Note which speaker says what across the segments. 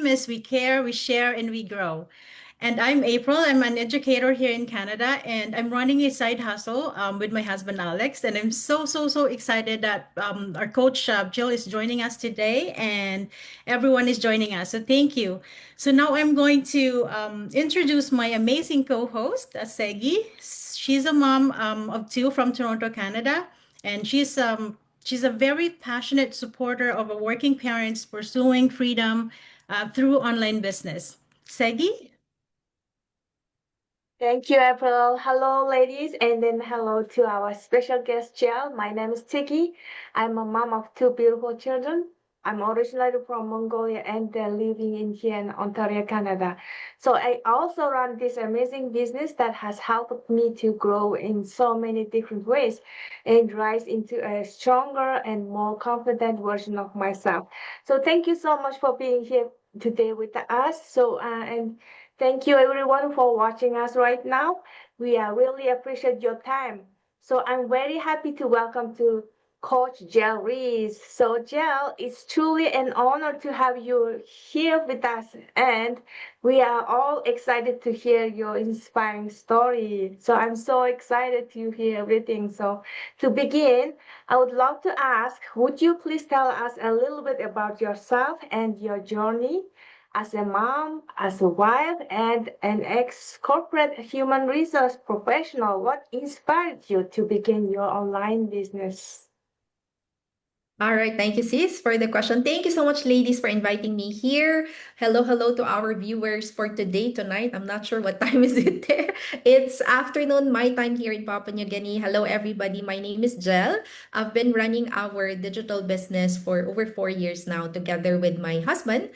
Speaker 1: theme is we care, we share, and we grow. And I'm April. I'm an educator here in Canada, and I'm running a side hustle with my husband Alex. And I'm so excited that our coach Jill is joining us today, and everyone is joining us. So thank you. So now I'm going to introduce my amazing co-host, Segi. She's a mom of two from Toronto, Canada, and she's a very passionate supporter of a working parents pursuing freedom through online business. Segi?
Speaker 2: Thank you, April. Hello, ladies, and then hello to our special guest, Jill. My name is Tiki. I'm a mom of two beautiful children. I'm originally from Mongolia and living in here in Ontario, Canada. So I also run this amazing business that has helped me to grow in so many different ways and rise into a stronger and more confident version of myself. So thank you so much for being here today with us. And thank you everyone for watching us right now. We really appreciate your time. So I'm very happy to welcome to Coach Jel Reese. So Jel, it's truly an honor to have you here with us, and we are all excited to hear your inspiring story. So I'm so excited to hear everything. So to begin, I would love to ask, would you please tell us a little bit about yourself and your journey as a mom, as a wife, and an ex corporate human resource professional? What inspired you to begin your online business?
Speaker 3: All right, thank you, sis, for the question. Thank you so much, ladies, for inviting me here. Hello to our viewers for today, tonight. I'm not sure what time is it there. It's afternoon, my time here in Papua New Guinea. Hello, everybody. My name is Jel. I've been running our digital business for over 4 years now, together with my husband,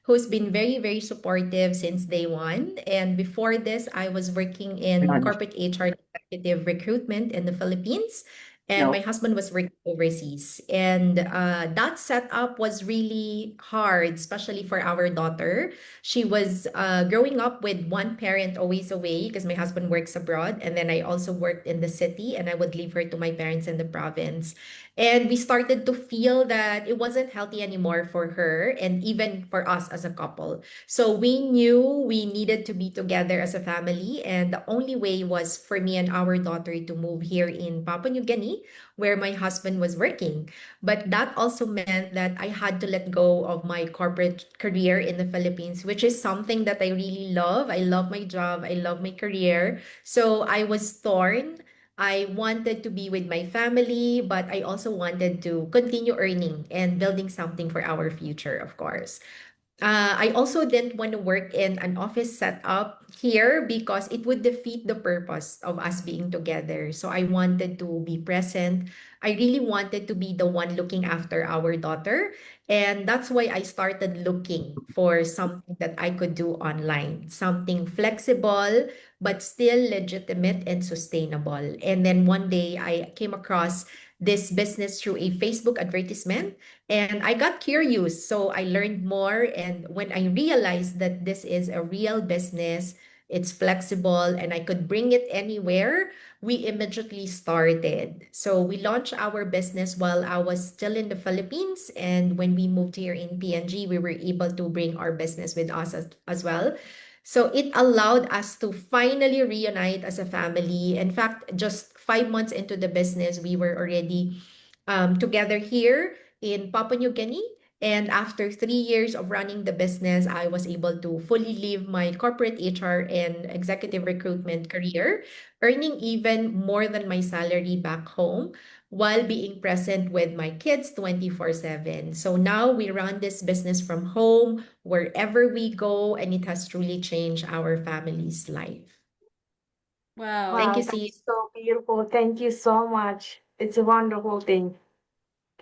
Speaker 3: who's been very supportive since day one. And before this, I was working in corporate HR executive recruitment in the Philippines. And my husband was working overseas. And that setup was really hard, especially for our daughter. She was growing up with one parent always away because my husband works abroad. And then I also worked in the city, and I would leave her to my parents in the province. And we started to feel that it wasn't healthy anymore for her and even for us as a couple. So we knew we needed to be together as a family. And the only way was for me and our daughter to move here in Papua New Guinea, where my husband was working. But that also meant that I had to let go of my corporate career in the Philippines, which is something that I really love. I love my job, I love my career. So I was torn. I wanted to be with my family, but I also wanted to continue earning and building something for our future, of course. I also didn't want to work in an office setup here because it would defeat the purpose of us being together. So I wanted to be present. I really wanted to be the one looking after our daughter. And that's why I started looking for something that I could do online, something flexible, but still legitimate and sustainable. And then one day I came across this business through a Facebook advertisement, and I got curious, so I learned more. And when I realized that this is a real business, it's flexible, and I could bring it anywhere, we immediately started. So we launched our business while I was still in the Philippines. And when we moved here in PNG, we were able to bring our business with us as well. So it allowed us to finally reunite as a family. In fact, just 5 months into the business, we were already together here in Papua New Guinea. And after 3 years of running the business, I was able to fully leave my corporate HR and executive recruitment career, earning even more than my salary back home while being present with my kids 24/7. So now we run this business from home, wherever we go, and it has truly changed our family's life.
Speaker 4: Wow.
Speaker 3: Thank
Speaker 2: Wow,
Speaker 3: you, C.
Speaker 2: that's so beautiful. Thank you so much. It's a wonderful thing.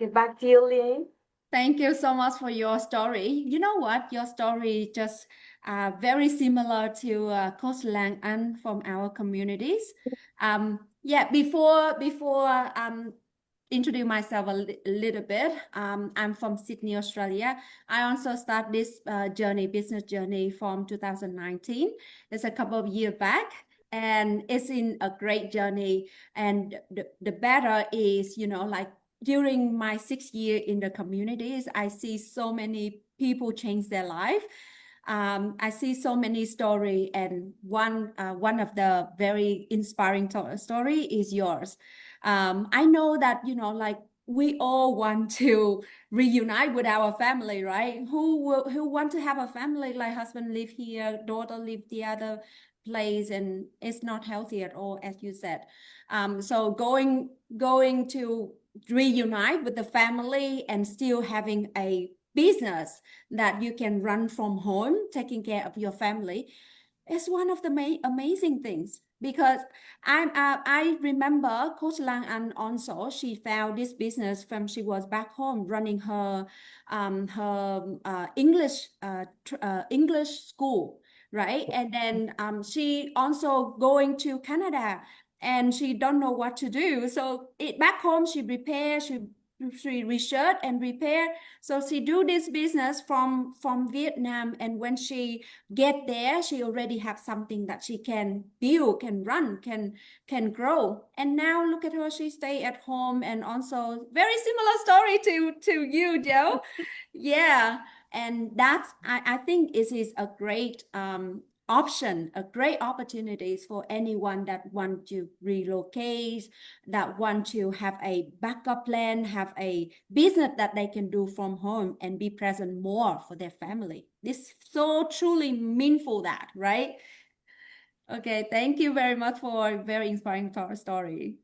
Speaker 2: Get back to you, Lynn.
Speaker 4: Thank you so much for your story. You know what? Your story just very similar to Coach Lang and from our communities. Yeah, before introduce myself a little bit. I'm from Sydney, Australia. I also start this business journey from 2019. It's a couple of years back. And it's in a great journey. And the better is, like during my 6 year in the communities, I see so many people change their life. I see so many story, and one of the very inspiring story is yours. I know that, like we all want to reunite with our family, right? Who want to have a family, like husband live here, daughter live the other place, and it's not healthy at all, as you said. So going to reunite with the family and still having a business that you can run from home, taking care of your family, is one of the amazing things. Because I remember Coach Lang An also, she found this business from she was back home running her English school, right? And then she also going to Canada, and she don't know what to do. So back home she research and repair. So she do this business from Vietnam, and when she get there, she already have something that she can build, can run, can grow. And now look at her, she stay at home, and also very similar story to you, Joe. Yeah. And that's I think it is a great option, a great opportunities for anyone that want to relocate, that want to have a backup plan, have a business that they can do from home and be present more for their family. This so truly meaningful that, right? Okay, thank you very much for a very inspiring story.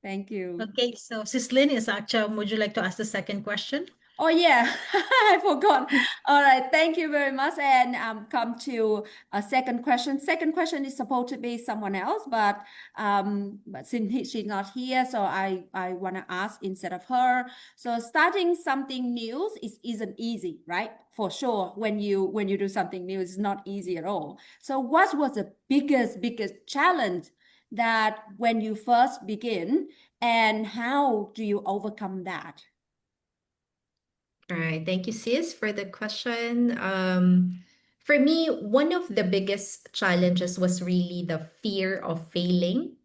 Speaker 4: Thank you.
Speaker 1: Okay, so Sis Lynn is actually, would you like to ask the second question?
Speaker 4: Oh yeah, I forgot. All right, thank you very much. And come to a second question. Second question is supposed to be someone else, but since she's not here, so I want to ask instead of her. So starting something new isn't easy, right? For sure, when you do something new, it's not easy at all. So what was the biggest challenge that when you first begin, and how do you overcome that?
Speaker 3: All right, thank you, sis, for the question. For me, one of the biggest challenges was really the fear of failing.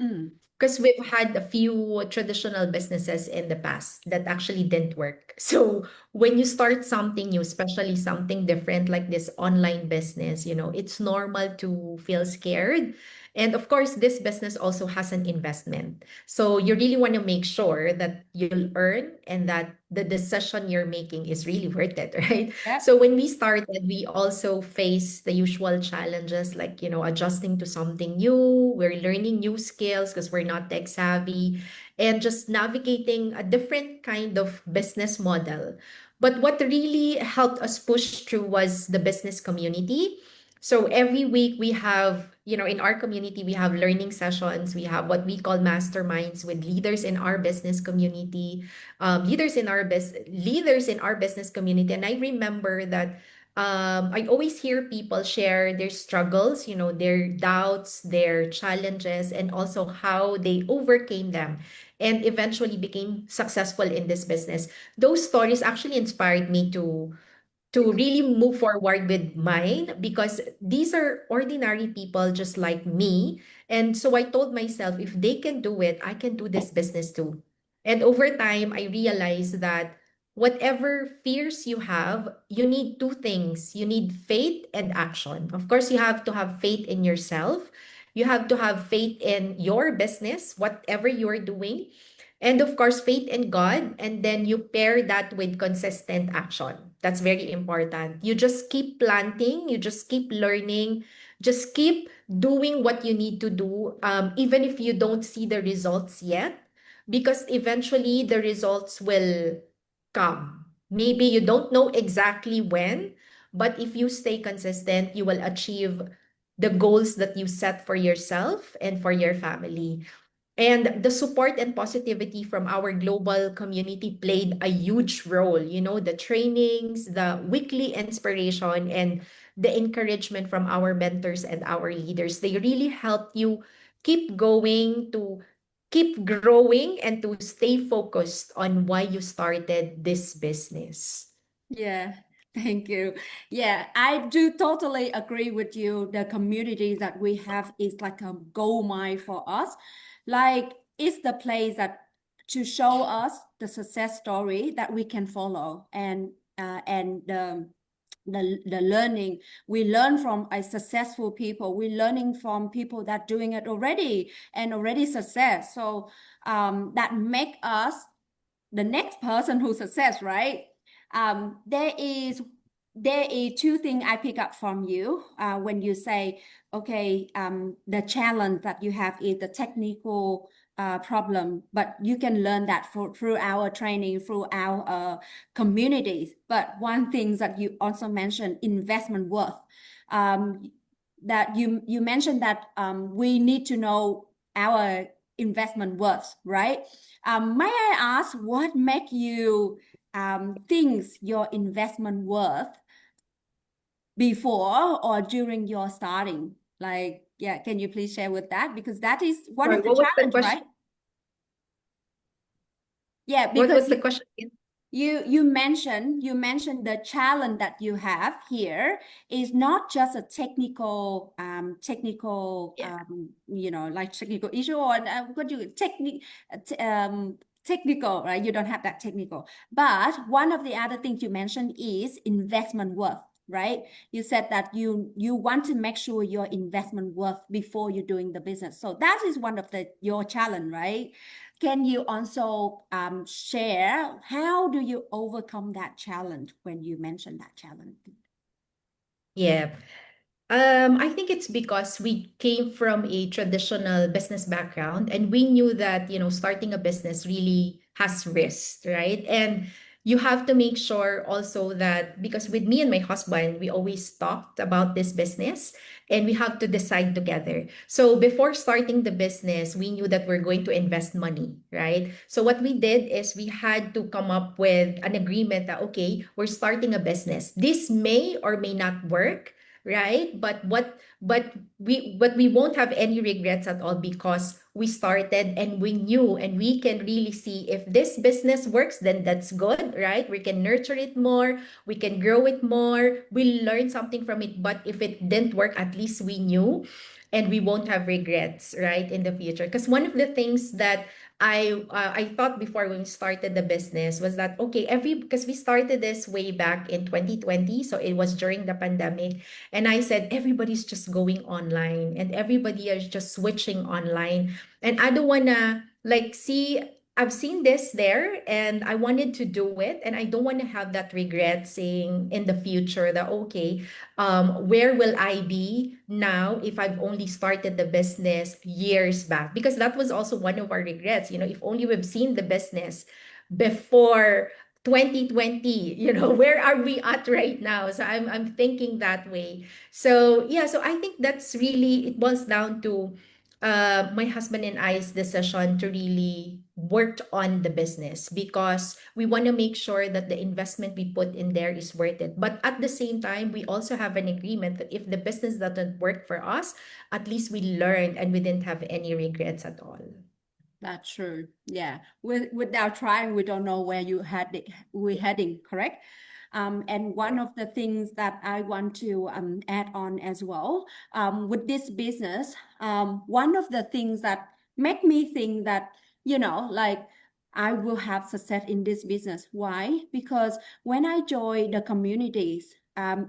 Speaker 4: Mm.
Speaker 3: Because we've had a few traditional businesses in the past that actually didn't work. So when you start something new, especially something different like this online business, it's normal to feel scared. And of course, this business also has an investment. So you really want to make sure that you'll earn and that the decision you're making is really worth it, right?
Speaker 4: Yeah.
Speaker 3: So when we started, we also face the usual challenges like, adjusting to something new. We're learning new skills because we're not tech savvy and just navigating a different kind of business model. But what really helped us push through was the business community. So every week we have, in our community, we have learning sessions. We have what we call masterminds with leaders in our business community, leaders in our business community. And I remember that I always hear people share their struggles, their doubts, their challenges, and also how they overcame them and eventually became successful in this business. Those stories actually inspired me to really move forward with mine because these are ordinary people just like me. And so I told myself, if they can do it, I can do this business too. And over time, I realized that whatever fears you have, you need two things. You need faith and action. Of course, you have to have faith in yourself. You have to have faith in your business, whatever you're doing. And of course, faith in God. And then you pair that with consistent action. That's very important. You just keep planting, you just keep learning, just keep doing what you need to do, even if you don't see the results yet, because eventually the results will come. Maybe you don't know exactly when, but if you stay consistent, you will achieve the goals that you set for yourself and for your family. And the support and positivity from our global community played a huge role. The trainings, the weekly inspiration, and the encouragement from our mentors and our leaders. They really help you keep going, to keep growing, and to stay focused on why you started this business.
Speaker 4: Yeah, thank you. Yeah, I do totally agree with you. The community that we have is like a gold mine for us. Like it's the place that to show us the success story that we can follow, and the learning. We learn from a successful people. We're learning from people that doing it already and already success. So that make us the next person who success, right? There is two things I pick up from you when you say, okay, the challenge that you have is the technical problem, but you can learn that through our training, through our communities. But one thing that you also mentioned, investment worth, that you mentioned that we need to know our investment worth, right? May I ask what make you think your investment worth before or during your starting? Like, yeah, can you please share with that? Because that is one
Speaker 3: Sorry,
Speaker 4: of the
Speaker 3: what was the
Speaker 4: challenge,
Speaker 3: question?
Speaker 4: right? Yeah,
Speaker 3: What
Speaker 4: because
Speaker 3: was the question again?
Speaker 4: you mentioned the challenge that you have here is not just a technical
Speaker 3: Yeah.
Speaker 4: like technical issue or what you technical, right? You don't have that technical. But one of the other things you mentioned is investment worth, right? You said that you want to make sure your investment worth before you're doing the business. So that is one of your challenge, right? Can you also share how do you overcome that challenge when you mention that challenge?
Speaker 3: Yeah. I think it's because we came from a traditional business background and we knew that, starting a business really has risks, right? And you have to make sure also that because with me and my husband, we always talked about this business and we have to decide together. So before starting the business, we knew that we're going to invest money, right? So what we did is we had to come up with an agreement that, okay, we're starting a business. This may or may not work, right? But we won't have any regrets at all because we started and we knew and we can really see if this business works, then that's good, right? We can nurture it more, we can grow it more, we'll learn something from it. But if it didn't work, at least we knew and we won't have regrets, right, in the future. Because one of the things that I thought before when we started the business was that okay, because we started this way back in 2020, so it was during the pandemic, and I said everybody's just going online and everybody is just switching online, and I don't wanna like see. I've seen this there and I wanted to do it, and I don't want to have that regret saying in the future that okay, where will I be now if I've only started the business years back? Because that was also one of our regrets. If only we've seen the business before 2020, where are we at right now? So I'm thinking that way. So yeah, so I think that's really it boils down to my husband and I's decision to really work on the business because we want to make sure that the investment we put in there is worth it. But at the same time, we also have an agreement that if the business doesn't work for us, at least we learned and we didn't have any regrets at all.
Speaker 4: That's true. Yeah. Without trying, we don't know where we're heading, correct? And one of the things that I want to add on as well, with this business, one of the things that make me think that, like I will have success in this business. Why? Because when I joined the communities,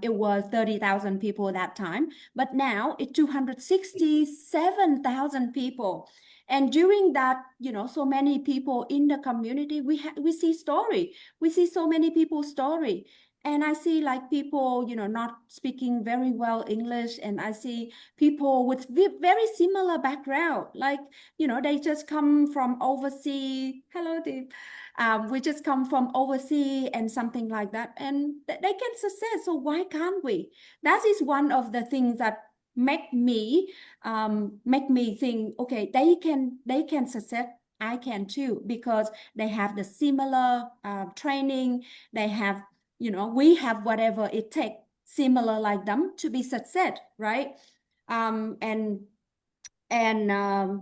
Speaker 4: it was 30,000 people that time, but now it's 267,000 people. And during that, so many people in the community, we see story. We see so many people's story. And I see like people, not speaking very well English. And I see people with very similar background. Like, they just come from overseas. Hello, Deep. We just come from overseas and something like that. And they can success. So why can't we? That is one of the things that make me think, okay, they can success, I can too, because they have the similar training, they have, we have whatever it takes similar like them to be success, right? And I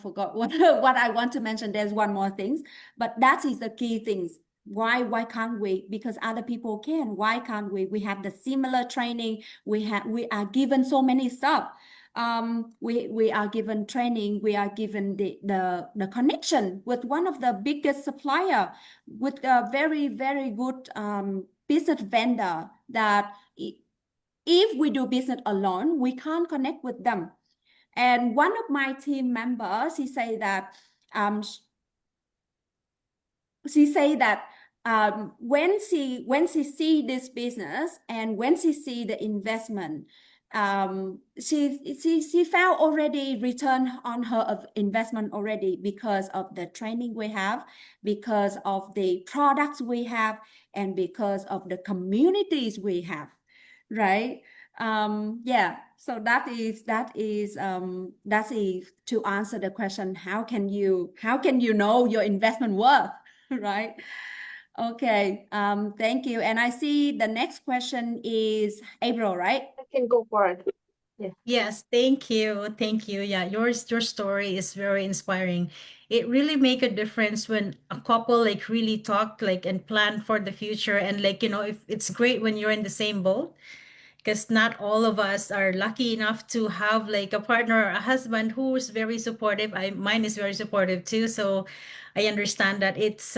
Speaker 4: forgot what I want to mention. There's one more thing, but that is the key things. Why can't we? Because other people can. Why can't we? We have the similar training. We are given so many stuff. We are given training. We are given the connection with one of the biggest supplier with a very, very good business vendor that if we do business alone, we can't connect with them. And one of my team members, he say that um, when she see this business and when she see the investment, she found already return on her investment already because of the training we have, because of the products we have, and because of the communities we have, right? Yeah. So that is to answer the question, how can you know your investment worth, right? Okay, thank you. And I see the next question is April, right?
Speaker 2: I can go for it.
Speaker 1: Yes, thank you. Thank you. Yeah, your story is very inspiring. It really make a difference when a couple like really talk like and plan for the future, and like, if it's great when you're in the same boat, because not all of us are lucky enough to have like a partner or a husband who's very supportive. Mine is very supportive too, so I understand that it's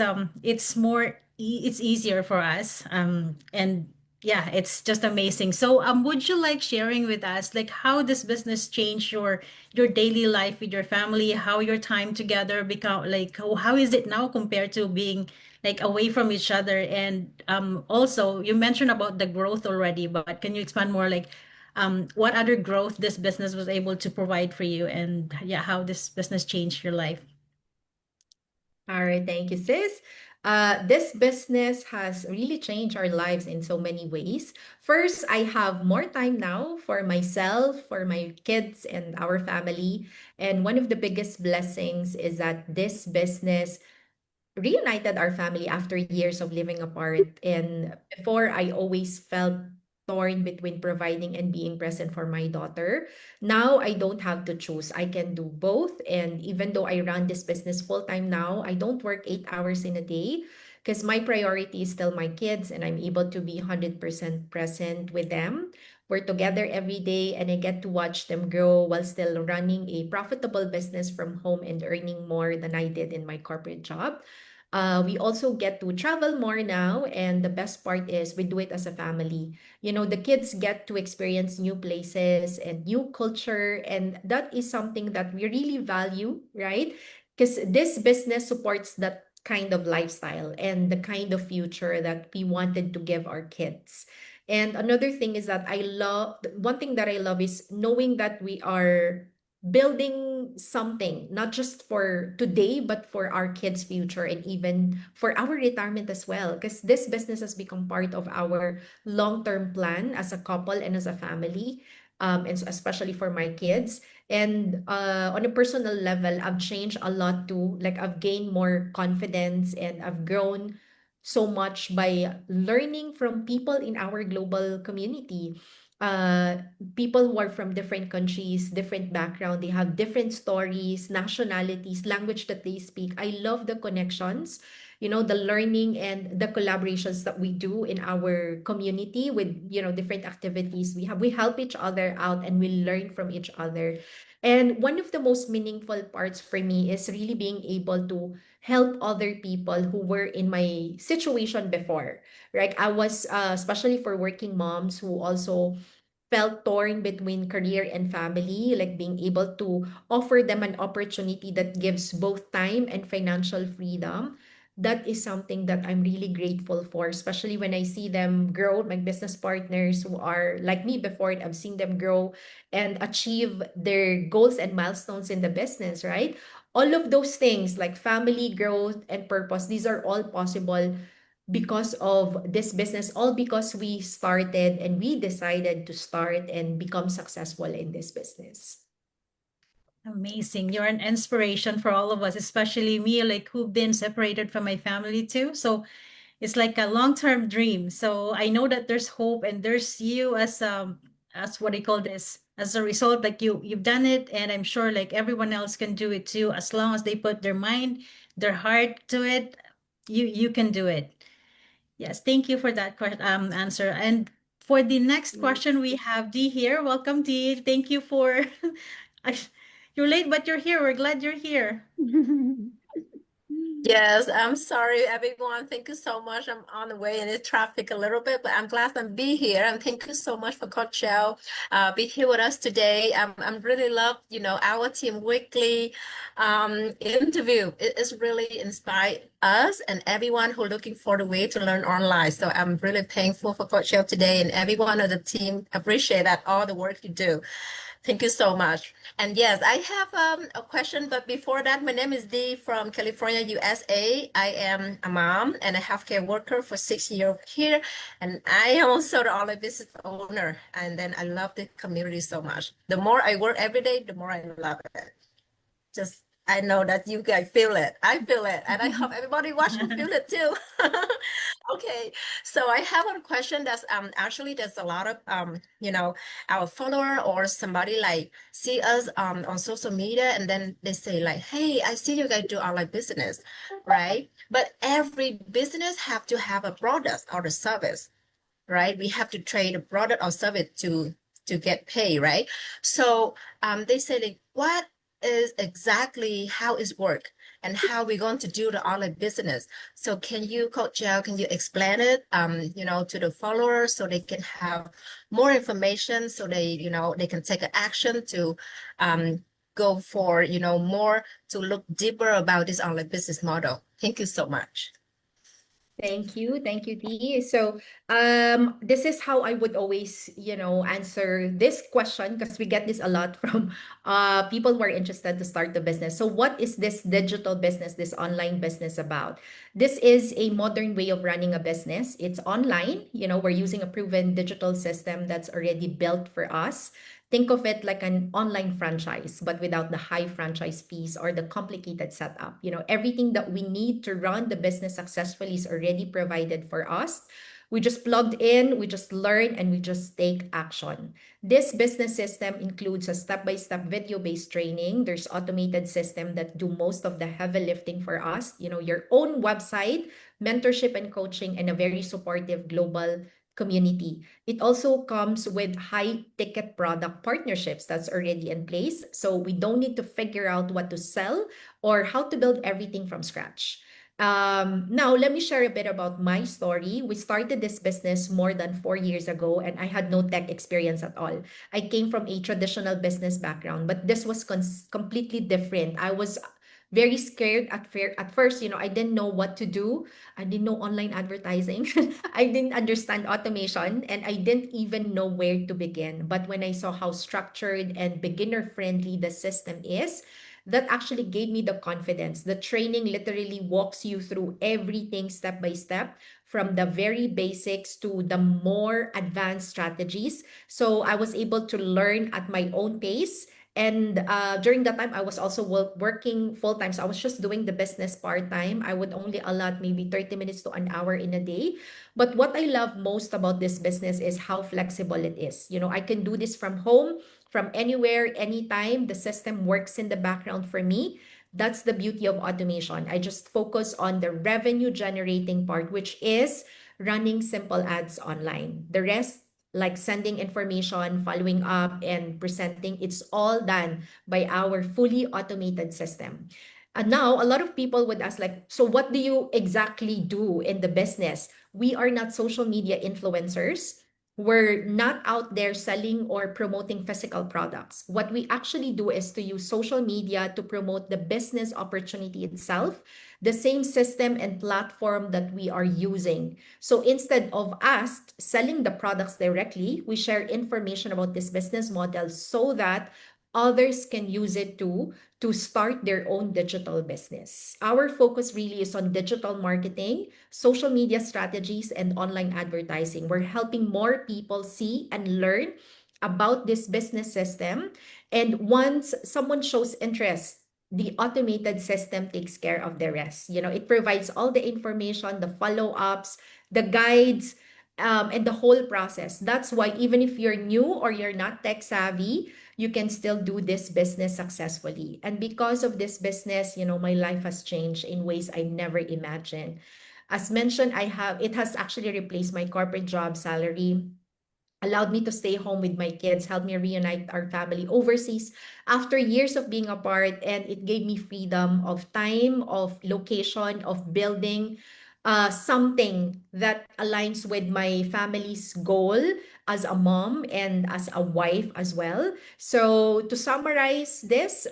Speaker 1: easier for us, and yeah, it's just amazing. So would you like sharing with us like how this business changed your daily life with your family, how your time together become like how is it now compared to being like away from each other? And also you mentioned about the growth already, but can you expand more like what other growth this business was able to provide for you, and yeah, how this business changed your life?
Speaker 3: All right, thank you, sis. This business has really changed our lives in so many ways. First, I have more time now for myself, for my kids, and our family. And one of the biggest blessings is that this business reunited our family after years of living apart. And before, I always felt torn between providing and being present for my daughter. Now I don't have to choose. I can do both. And even though I run this business full time now, I don't work 8 hours in a day because my priority is still my kids, and I'm able to be 100% present with them. We're together every day, and I get to watch them grow while still running a profitable business from home and earning more than I did in my corporate job. We also get to travel more now, and the best part is we do it as a family. The kids get to experience new places and new culture, and that is something that we really value, right? Because this business supports that kind of lifestyle and the kind of future that we wanted to give our kids. And another thing is that one thing that I love is knowing that we are building something, not just for today, but for our kids' future and even for our retirement as well. Because this business has become part of our long-term plan as a couple and as a family, and so especially for my kids. And on a personal level, I've changed a lot too. Like I've gained more confidence and I've grown so much by learning from people in our global community. Uh, People who are from different countries, different background, they have different stories, nationalities, language that they speak. I love the connections, the learning and the collaborations that we do in our community with, different activities. We help each other out and we learn from each other. And one of the most meaningful parts for me is really being able to help other people who were in my situation before. Right? I was, especially for working moms who also felt torn between career and family, like being able to offer them an opportunity that gives both time and financial freedom. That is something that I'm really grateful for, especially when I see them grow, my business partners who are like me before, I've seen them grow and achieve their goals and milestones in the business, right? All of those things like family growth and purpose, these are all possible because of this business, all because we started and we decided to start and become successful in this business.
Speaker 1: Amazing. You're an inspiration for all of us, especially me, like who've been separated from my family too. So it's like a long-term dream. So I know that there's hope and there's you as what I call this, as a result, like you've done it, and I'm sure like everyone else can do it too, as long as they put their mind, their heart to it, you can do it. Yes, thank you for that answer. And for the next question, we have Dee here. Welcome, Dee. Thank you for I- you're late, but you're here. We're glad you're here.
Speaker 5: Yes, I'm sorry, everyone. Thank you so much. I'm on the way in the traffic a little bit, but I'm glad to be here. And thank you so much for Coach Shell, be here with us today. I'm really love, our team weekly interview. It's really inspired us and everyone who looking for the way to learn online. So I'm really thankful for Coach Shell today and everyone on the team. Appreciate that all the work you do. Thank you so much. And yes, I have a question, but before that, my name is Dee from California, USA. I am a mom and a healthcare worker for 6 years here, and I am also the online business owner. And then I love the community so much. The more I work every day, the more I love it. Just I know that you guys feel it. I feel it, and I hope everybody watching feel it too. Okay, so I have a question that's actually there's a lot of our follower or somebody like see us on social media and then they say like, hey, I see you guys do online business, right? But every business have to have a product or a service, right? We have to trade a product or service to get paid, right? So they say like, what is exactly how it work and how we're going to do the online business. So can you, Coach Jel, can you explain it, to the followers so they can have more information so they can take an action to go for, more to look deeper about this online business model. Thank you so much.
Speaker 3: Thank you. Thank you, Dee. So, this is how I would always, answer this question because we get this a lot from people who are interested to start the business. So, what is this digital business, this online business about? This is a modern way of running a business. It's online. We're using a proven digital system that's already built for us. Think of it like an online franchise, but without the high franchise fees or the complicated setup. Everything that we need to run the business successfully is already provided for us. We just plugged in, we just learn, and we just take action. This business system includes a step-by-step video-based training. There's automated system that do most of the heavy lifting for us. Your own website, mentorship and coaching, and a very supportive global community. It also comes with high ticket product partnerships that's already in place. So we don't need to figure out what to sell or how to build everything from scratch. Now, let me share a bit about my story. We started this business more than 4 years ago, and I had no tech experience at all. I came from a traditional business background, but this was completely different. I was very scared at first. I didn't know what to do. I didn't know online advertising. I didn't understand automation, and I didn't even know where to begin. But when I saw how structured and beginner friendly the system is, that actually gave me the confidence. The training literally walks you through everything step by step, from the very basics to the more advanced strategies. So I was able to learn at my own pace. And during that time, I was also working full time. So I was just doing the business part time. I would only allot maybe 30 minutes to an hour in a day. But what I love most about this business is how flexible it is. I can do this from home, from anywhere, anytime. The system works in the background for me. That's the beauty of automation. I just focus on the revenue generating part, which is running simple ads online. The rest, like sending information, following up, and presenting, it's all done by our fully automated system. And now a lot of people would ask, like, so what do you exactly do in the business? We are not social media influencers. We're not out there selling or promoting physical products. What we actually do is to use social media to promote the business opportunity itself, the same system and platform that we are using. So instead of us selling the products directly, we share information about this business model so that others can use it too to start their own digital business. Our focus really is on digital marketing, social media strategies, and online advertising. We're helping more people see and learn about this business system. And once someone shows interest, the automated system takes care of the rest. It provides all the information, the follow-ups, the guides, and the whole process. That's why even if you're new or you're not tech savvy, you can still do this business successfully. And because of this business, my life has changed in ways I never imagined. As mentioned, it has actually replaced my corporate job salary. allowed me to stay home with my kids, helped me reunite our family overseas after years of being apart. And it gave me freedom of time, of location, of building something that aligns with my family's goal as a mom and as a wife as well. So to summarize this,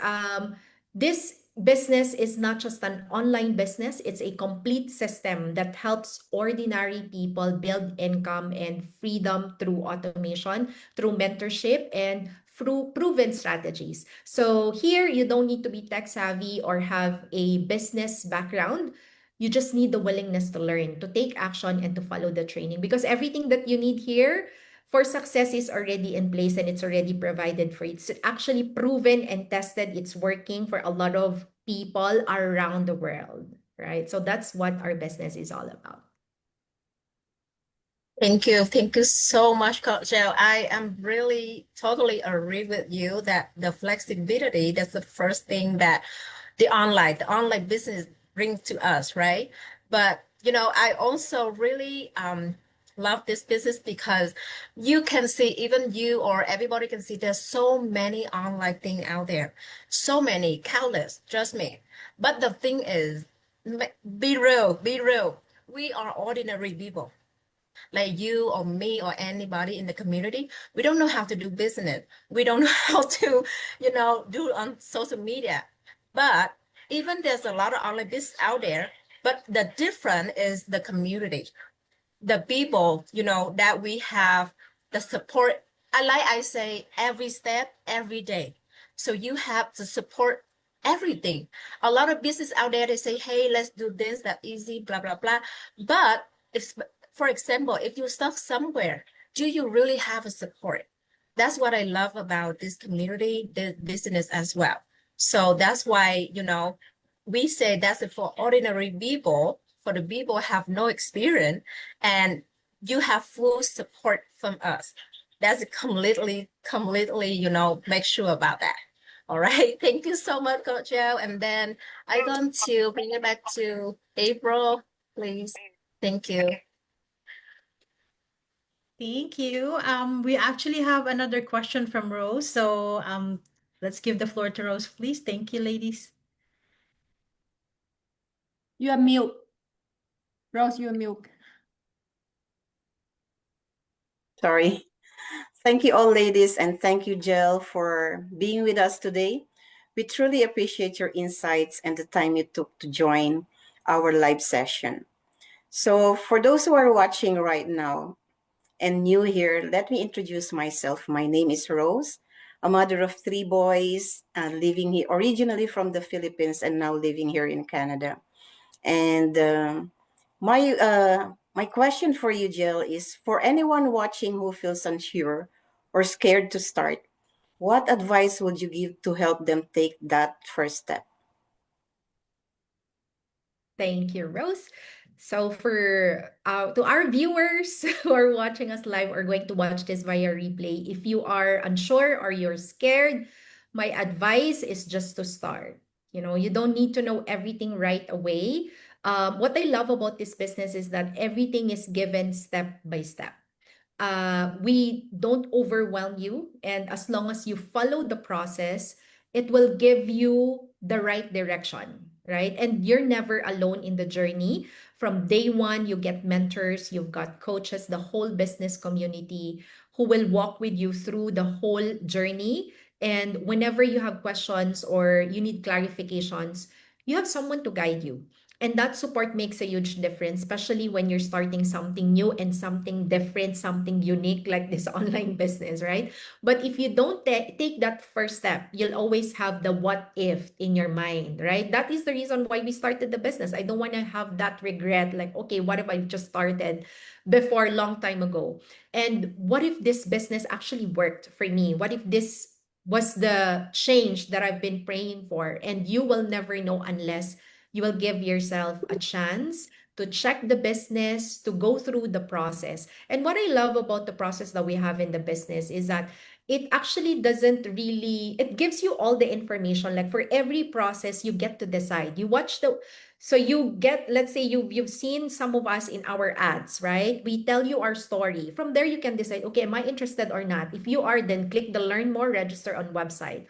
Speaker 3: this business is not just an online business, it's a complete system that helps ordinary people build income and freedom through automation, through mentorship, and through proven strategies. So here, you don't need to be tech savvy or have a business background. You just need the willingness to learn, to take action, and to follow the training, because everything that you need here for success is already in place and it's already provided for you. It's actually proven and tested. It's working for a lot of people around the world, right? So that's what our business is all about.
Speaker 5: Thank you. Thank you so much, Coach Joe. I am really totally agree with you that the flexibility, that's the first thing that the online business brings to us, right? But I also really love this business because you can see, even you or everybody can see, there's so many online things out there, so many, countless, trust me. But the thing is, be real, be real. We are ordinary people like you or me or anybody in the community. We don't know how to do business. We don't know how to, do on social media. But even there's a lot of online business out there, but the difference is the community, the people, that we have, the support. I say, every step, every day. So you have to support everything. A lot of business out there, they say, hey, let's do this, that easy, blah, blah, blah. But if, for example, if you stuck somewhere, do you really have a support? That's what I love about this community, the business as well. So that's why, we say that's for ordinary people, for the people who have no experience, and you have full support from us. That's completely, make sure about that. All right. Thank you so much, Coach Joe. And then I'm going to bring it back to April, please. Thank you.
Speaker 1: Thank you. We actually have another question from Rose. So let's give the floor to Rose, please. Thank you, ladies.
Speaker 4: You are mute. Rose, you are mute.
Speaker 6: Sorry. Thank you all, ladies, and thank you, Jill, for being with us today. We truly appreciate your insights and the time you took to join our live session. So for those who are watching right now and new here, let me introduce myself. My name is Rose, a mother of 3 boys, living here originally from the Philippines and now living here in Canada. And my question for you, Jill, is for anyone watching who feels unsure or scared to start, what advice would you give to help them take that first step?
Speaker 3: Thank you, Rose. So for to our viewers who are watching us live or going to watch this via replay, if you are unsure or you're scared, my advice is just to start. You don't need to know everything right away. What I love about this business is that everything is given step by step. We don't overwhelm you, and as long as you follow the process, it will give you the right direction, right? And you're never alone in the journey. From day one, you get mentors, you've got coaches, the whole business community who will walk with you through the whole journey. And whenever you have questions or you need clarifications, you have someone to guide you. And that support makes a huge difference, especially when you're starting something new and something different, something unique like this online business, right? But if you don't take that first step, you'll always have the what if in your mind, right? That is the reason why we started the business. I don't want to have that regret, like, okay, what if I just started before a long time ago? And what if this business actually worked for me? What if this was the change that I've been praying for? And you will never know unless you will give yourself a chance to check the business, to go through the process. And what I love about the process that we have in the business is that it actually doesn't really, it gives you all the information. Like for every process, you get to decide. You watch the So you get, let's say you've seen some of us in our ads, right? We tell you our story. From there, you can decide, okay, am I interested or not? If you are, then click the learn more, register on website.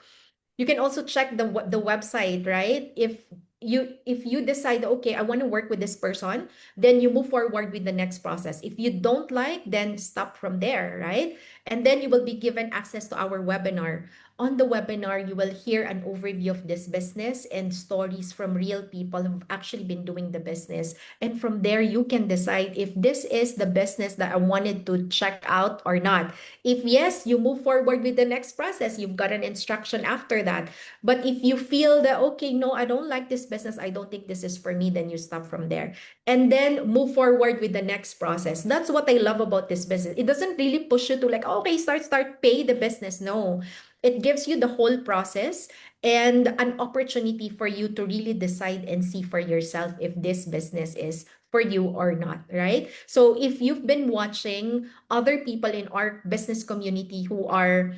Speaker 3: You can also check the website, right? If you decide, okay, I want to work with this person, then you move forward with the next process. If you don't like, then stop from there, right? And then you will be given access to our webinar. On the webinar, you will hear an overview of this business and stories from real people who've actually been doing the business. And from there, you can decide if this is the business that I wanted to check out or not. If yes, you move forward with the next process. You've got an instruction after that. But if you feel that, okay, no, I don't like this business, I don't think this is for me, then you stop from there. And then move forward with the next process. That's what I love about this business. It doesn't really push you to like, okay, start, pay the business. No, it gives you the whole process and an opportunity for you to really decide and see for yourself if this business is for you or not, right? So if you've been watching other people in our business community who are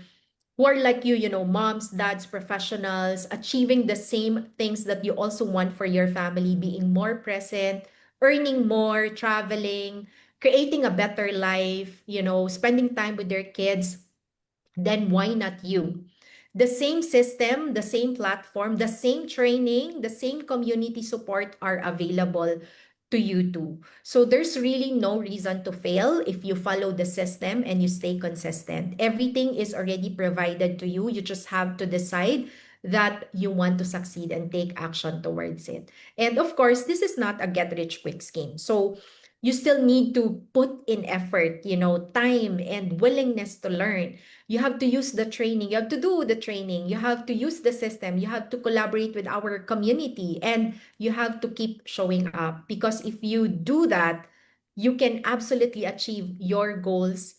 Speaker 3: like you know, moms, dads, professionals, achieving the same things that you also want for your family, being more present, earning more, traveling, creating a better life, you know, spending time with their kids, then why not you? The same system, the same platform, the same training, the same community support are available to you too. So there's really no reason to fail if you follow the system and you stay consistent. Everything is already provided to you. You just have to decide that you want to succeed and take action towards it. And of course, this is not a get rich quick scheme. So you still need to put in effort, you know, time and willingness to learn. You have to use the training, you have to do the training, you have to use the system, you have to collaborate with our community, and you have to keep showing up. Because if you do that, you can absolutely achieve your goals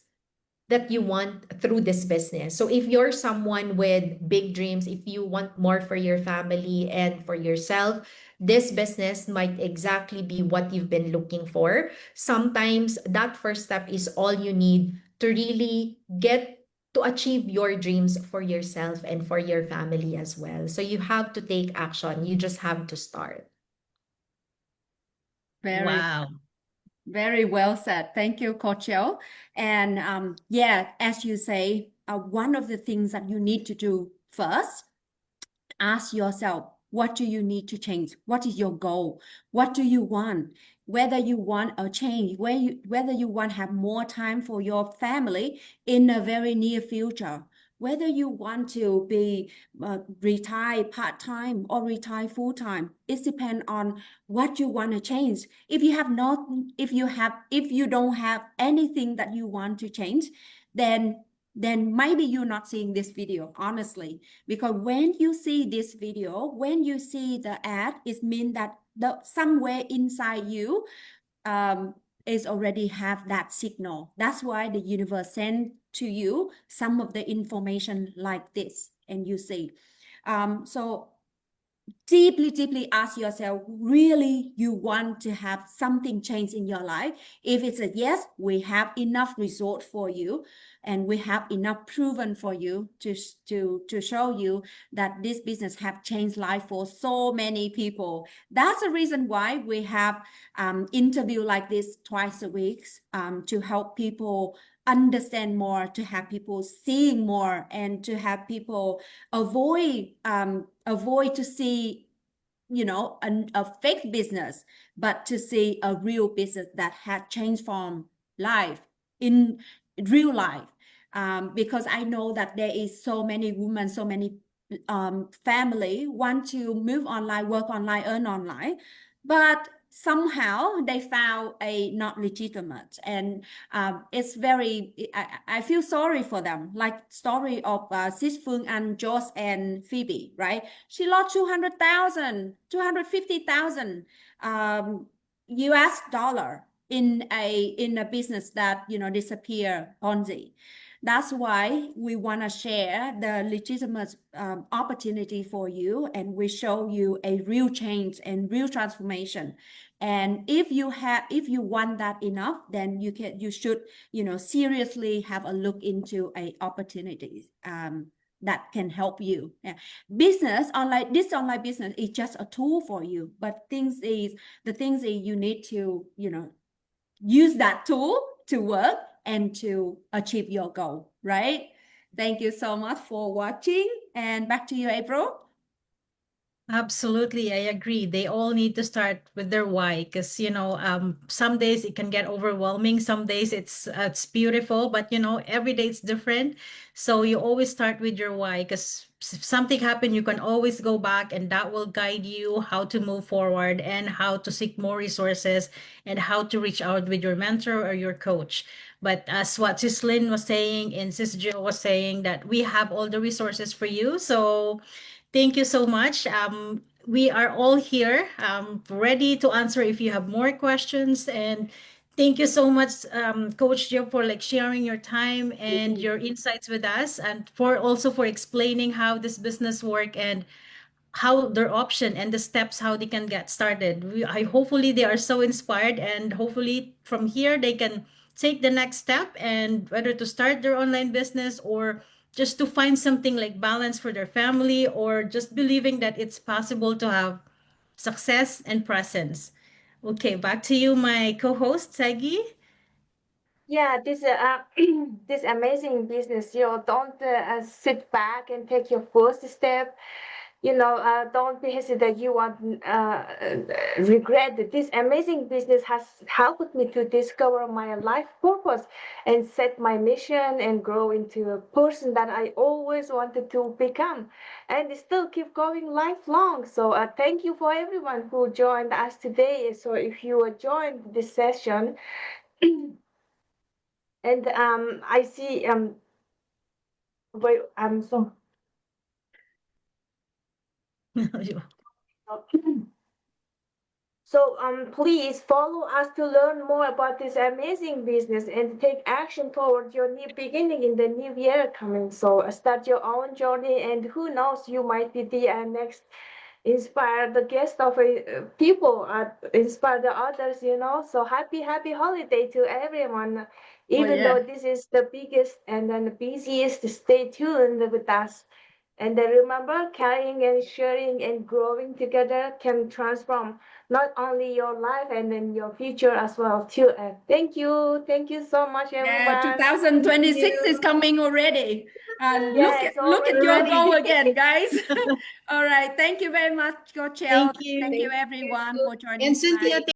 Speaker 3: that you want through this business. So if you're someone with big dreams, if you want more for your family and for yourself, this business might exactly be what you've been looking for. Sometimes that first step is all you need to really get to achieve your dreams for yourself and for your family as well. So you have to take action. You just have to start.
Speaker 4: Very,
Speaker 1: Wow.
Speaker 4: very well said. Thank you, Coach Yo. And yeah, as you say, one of the things that you need to do first, ask yourself, what do you need to change? What is your goal? What do you want? Whether you want a change, whether you want to have more time for your family in a very near future, whether you want to be retire part-time or retire full-time, it depends on what you want to change. If you don't have anything that you want to change, then maybe you're not seeing this video, honestly. Because when you see this video, when you see the ad, it means that somewhere inside you is already have that signal. That's why the universe send to you some of the information like this, and you see. So deeply ask yourself, really you want to have something change in your life? If it's a yes, we have enough result for you, and we have enough proven for you to show you that this business have changed life for so many people. That's the reason why we have interview like this twice a week, to help people understand more, to have people seeing more, and to have people avoid to see, you know, a fake business, but to see a real business that had transformed life in real life. Because I know that there is so many women, so many family want to move online, work online, earn online, but somehow they found a not legitimate. And it's very, I feel sorry for them, like story of Sis Phương and Joss and Phoebe, right? She lost 250,000 US dollar in a business that, you know, disappear Ponzi. That's why we want to share the legitimate opportunity for you, and we show you a real change and real transformation. And if you want that enough, then you should, you know, seriously have a look into a opportunity that can help you. Yeah. Business online, this online business is just a tool for you, but the things is you need to, use that tool to work and to achieve your goal, right? Thank you so much for watching, and back to you, April.
Speaker 1: Absolutely, I agree. They all need to start with their why, because some days it can get overwhelming. Some days it's beautiful, but every day it's different. So you always start with your why, because if something happened, you can always go back, and that will guide you how to move forward and how to seek more resources and how to reach out with your mentor or your coach. But as what Sis Lynn was saying and Sis Jill was saying, that we have all the resources for you. So thank you so much. We are all here, ready to answer if you have more questions. And thank you so much, Coach Jill, for sharing your time and your insights with us, and for explaining how this business work and how their option and the steps how they can get started. Hopefully they are so inspired, and hopefully from here they can take the next step, and whether to start their online business or just to find something like balance for their family, or just believing that it's possible to have success and presence. Okay, back to you, my co-host Segi.
Speaker 2: Yeah, this this amazing business. Don't sit back and take your first step. Don't be hesitant. You want regret that this amazing business has helped me to discover my life purpose and set my mission and grow into a person that I always wanted to become, and still keep going lifelong. So thank you for everyone who joined us today. So if you joined this session, and I see wait, so. So please follow us to learn more about this amazing business and take action toward your new beginning in the new year coming. So start your own journey, and who knows, you might be the next inspire the guest of people, inspire the others. So happy holiday to everyone. Even
Speaker 4: yeah.
Speaker 2: though this is the biggest and then the busiest, stay tuned with us. And then remember, caring and sharing and growing together can transform not only your life and then your future as well too. Thank you so much,
Speaker 4: Yeah,
Speaker 2: everyone.
Speaker 4: 2026 is
Speaker 2: Thank you.
Speaker 4: coming already. And
Speaker 2: Yeah,
Speaker 4: look
Speaker 2: it's
Speaker 4: look at
Speaker 2: already
Speaker 4: your
Speaker 1: Already.
Speaker 4: goal again, guys. All right. Thank you very much, Coach Elle.
Speaker 1: Thank you.
Speaker 4: Thank you
Speaker 2: Thank
Speaker 4: everyone
Speaker 2: you.
Speaker 4: for joining
Speaker 1: And Cynthia,
Speaker 4: tonight.